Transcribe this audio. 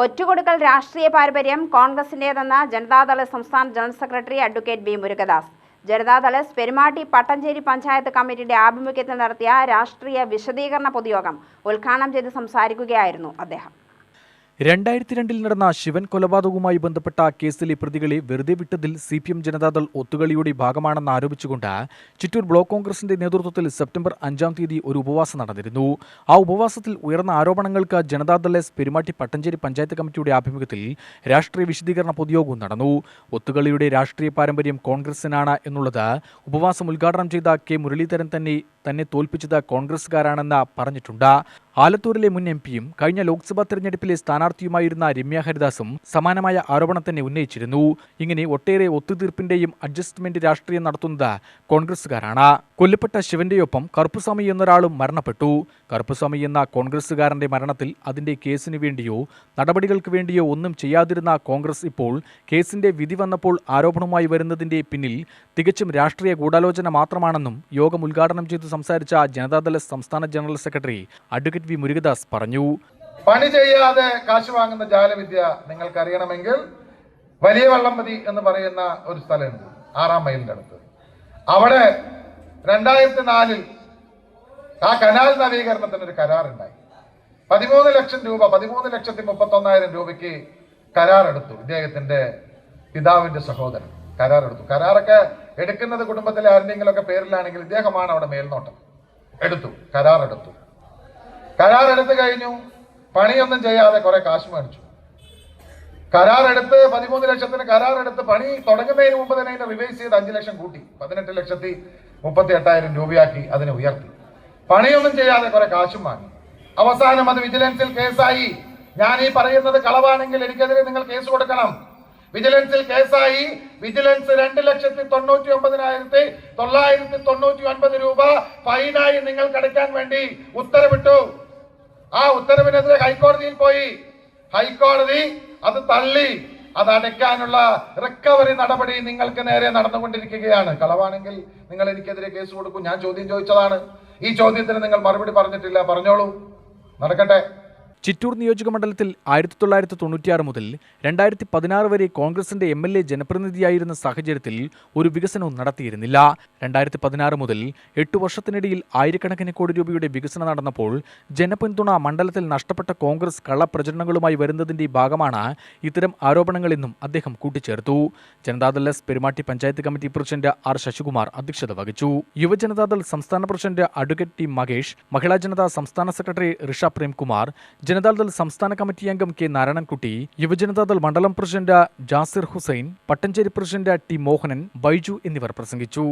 ഒറ്റുകൊടുക്കൽ രാഷ്ട്രീയ പാരമ്പര്യം കോൺഗ്രസിന്റേതെന്ന് ജനതാദൾ സംസ്ഥാന general secretary advocate B Murukadas. Janata Dal Perumatti Pattanchery panchayat കമ്മിറ്റിയുടെ ആഭിമുഖ്യത്തിൽ നടത്തിയ രാഷ്ട്രീയ വിശദീകരണ പൊതുയോഗം ഉദ്ഘാടനം ചെയ്ത് സംസാരിക്കുകയായിരുന്നു അദ്ദേഹം. 2002 നടന്ന ശിവൻ കൊലപാതകവുമായി ബന്ധപ്പെട്ട കേസിലെ പ്രതികളെ വെറുതെ വിട്ടതിൽ CPM ജനതാദൾ ഒത്തുകളിയുടെ ഭാഗമാണെന്ന് ആരോപിച്ചുകൊണ്ട് ചിറ്റൂർ ബ്ലോക്ക് കോൺഗ്രസിന്റെ നേതൃത്വത്തിൽ സെപ്റ്റംബർ 5-ാം തീയതി ഒരു ഉപവാസം നടന്നിരുന്നു. ആ ഉപവാസത്തിൽ ഉയർന്ന ആരോപണങ്ങൾക്ക് ജനതാദൾ പെരുമാട്ടി പട്ടഞ്ചേരി പഞ്ചായത്ത് കമ്മിറ്റിയുടെ ആഭിമുഖ്യത്തിൽ രാഷ്ട്രീയ വിശദീകരണ പൊതുയോഗവും നടന്നു. ഒത്തുകളിയുടെ രാഷ്ട്രീയ പാരമ്പര്യം കോൺഗ്രസിനാണ് എന്നുള്ളത് ഉപവാസം ഉദ്ഘാടനം ചെയ്ത K. മുരളീധരൻ തന്നെ തോൽപ്പിച്ചത് കോൺഗ്രസുകാരാണെന്ന് പറഞ്ഞിട്ടുണ്ട്. ആലത്തൂരിലെ മുൻ MP-യും കഴിഞ്ഞ ലോക്സഭാ തെരഞ്ഞെടുപ്പിലെ സ്ഥാനാർത്ഥിയുമായിരുന്ന രമ്യ ഹരിദാസും സമാനമായ ആരോപണം തന്നെ ഉന്നയിച്ചിരുന്നു. ഇങ്ങനെ ഒട്ടേറെ ഒത്തുതീർപ്പിന്റെയും അഡ്ജസ്റ്റ്മെന്റ് രാഷ്ട്രീയം നടത്തുന്നത് കോൺഗ്രസുകാരാണ്. കൊല്ലപ്പെട്ട ശിവന്റെയൊപ്പം കറുപ്പുസ്വാമി എന്നൊരാളും മരണപ്പെട്ടു. കറുപ്പുസ്വാമി എന്ന കോൺഗ്രസുകാരന്റെ മരണത്തിൽ അതിന്റെ കേസിനു വേണ്ടിയോ നടപടികൾക്ക് വേണ്ടിയോ ഒന്നും ചെയ്യാതിരുന്ന കോൺഗ്രസ് ഇപ്പോൾ കേസിന്റെ വിധി വന്നപ്പോൾ ആരോപണവുമായി വരുന്നതിന്റെ പിന്നിൽ തികച്ചും രാഷ്ട്രീയ ഗൂഢാലോചന മാത്രമാണെന്നും യോഗം ഉദ്ഘാടനം ചെയ്തു സംസാരിച്ച ജനതാദൾ സംസ്ഥാന general secretary advocate V Murukadas പറഞ്ഞു. പണി ചെയ്യാതെ കാശ് വാങ്ങുന്ന ജാലവിദ്യ നിങ്ങൾക്കറിയണമെങ്കിൽ വലിയ വള്ളംപതി എന്ന് പറയുന്ന ഒരു സ്ഥലമുണ്ട് 6-ാം മൈലിന്റെ അടുത്ത്. അവിടെ 2004 ആ കനാൽ നവീകരണത്തിന് ഒരു കരാറുണ്ടായി. 13 ലക്ഷം രൂപ 13,31,000 രൂപയ്ക്ക് കരാറെടുത്തു. ഇദ്ദേഹത്തിന്റെ പിതാവിന്റെ സഹോദരൻ കരാറെടുത്തു. കരാറൊക്കെ എടുക്കുന്നത് കുടുംബത്തിലെ ആരുടെയെങ്കിലൊക്കെ പേരിലാണെങ്കിൽ ഇദ്ദേഹമാണ് അവിടെ മേൽനോട്ടം. കരാറെടുത്ത് കഴിഞ്ഞു. പണിയൊന്നും ചെയ്യാതെ കുറെ കാശ് മേടിച്ചു. കരാറെടുത്ത് 13 ലക്ഷത്തിന് കരാറെടുത്ത് പണി തുടങ്ങുന്നതിന് മുമ്പ് തന്നെ അതിനെ റിവൈസ് ചെയ്ത് 5 ലക്ഷം കൂട്ടി 18,38,000 രൂപയാക്കി അതിനെ ഉയർത്തി. പണിയൊന്നും ചെയ്യാതെ കുറെ കാശും വാങ്ങി. അവസാനം അത് വിജിലൻസിൽ കേസായി. ഞാൻ ഈ പറയുന്നത് കളവാണെങ്കിൽ എനിക്കെതിരെ നിങ്ങൾ കേസ് കൊടുക്കണം. വിജിലൻസിൽ കേസായി. വിജിലൻസ് 2,99,999 രൂപ ഫൈനായി നിങ്ങൾക്ക് അടയ്ക്കാൻ വേണ്ടി ഉത്തരവിട്ടു. ആ ഉത്തരവിനെതിരെ ഹൈക്കോടതിയിൽ പോയി. ഹൈക്കോടതി അത് തള്ളി. അത് അടയ്ക്കാനുള്ള റിക്കവറി നടപടി നിങ്ങൾക്ക് നേരെ നടന്നുകൊണ്ടിരിക്കുകയാണ്. കളവാണെങ്കിൽ നിങ്ങൾ എനിക്കെതിരെ കേസ് കൊടുക്കും. ഞാൻ ചോദ്യം ചോദിച്ചതാണ്. ഈ ചോദ്യത്തിന് നിങ്ങൾ മറുപടി പറഞ്ഞിട്ടില്ല. പറഞ്ഞോളൂ, നടക്കട്ടെ. ചിറ്റൂർ നിയോജക മണ്ഡലത്തിൽ 1996 മുതൽ 2016 വരെ കോൺഗ്രസിന്റെ MLA ജനപ്രതിനിധിയായിരുന്ന സാഹചര്യത്തിൽ ഒരു വികസനവും നടത്തിയിരുന്നില്ല. 2016 മുതൽ 8 വർഷത്തിനിടയിൽ ആയിരക്കണക്കിന് കോടി രൂപയുടെ വികസനം നടന്നപ്പോൾ ജനപിന്തുണ മണ്ഡലത്തിൽ നഷ്ടപ്പെട്ട കോൺഗ്രസ് കള്ളപ്രചരണങ്ങളുമായി വരുന്നതിന്റെ ഭാഗമാണ് ഇത്തരം ആരോപണങ്ങളെന്നും അദ്ദേഹം കൂട്ടിച്ചേർത്തു. Janata Dal Perumatty panchayat committee president R. Sasikumar അധ്യക്ഷത വഹിച്ചു. യുവജനതാദൾ സംസ്ഥാന പ്രസിഡന്റ് അഡ്വക്കേറ്റ് T. മഹേഷ്, മഹിളാ ജനതാ സംസ്ഥാന സെക്രട്ടറി ഋഷ പ്രേംകുമാർ, ജനതാദൾ സംസ്ഥാന കമ്മിറ്റി അംഗം K. നാരായണൻകുട്ടി, യുവജനതാദൾ മണ്ഡലം president Jasir Hussain, Pattanchery president T. Mohanan, Baiju എന്നിവർ പ്രസംഗിച്ചു.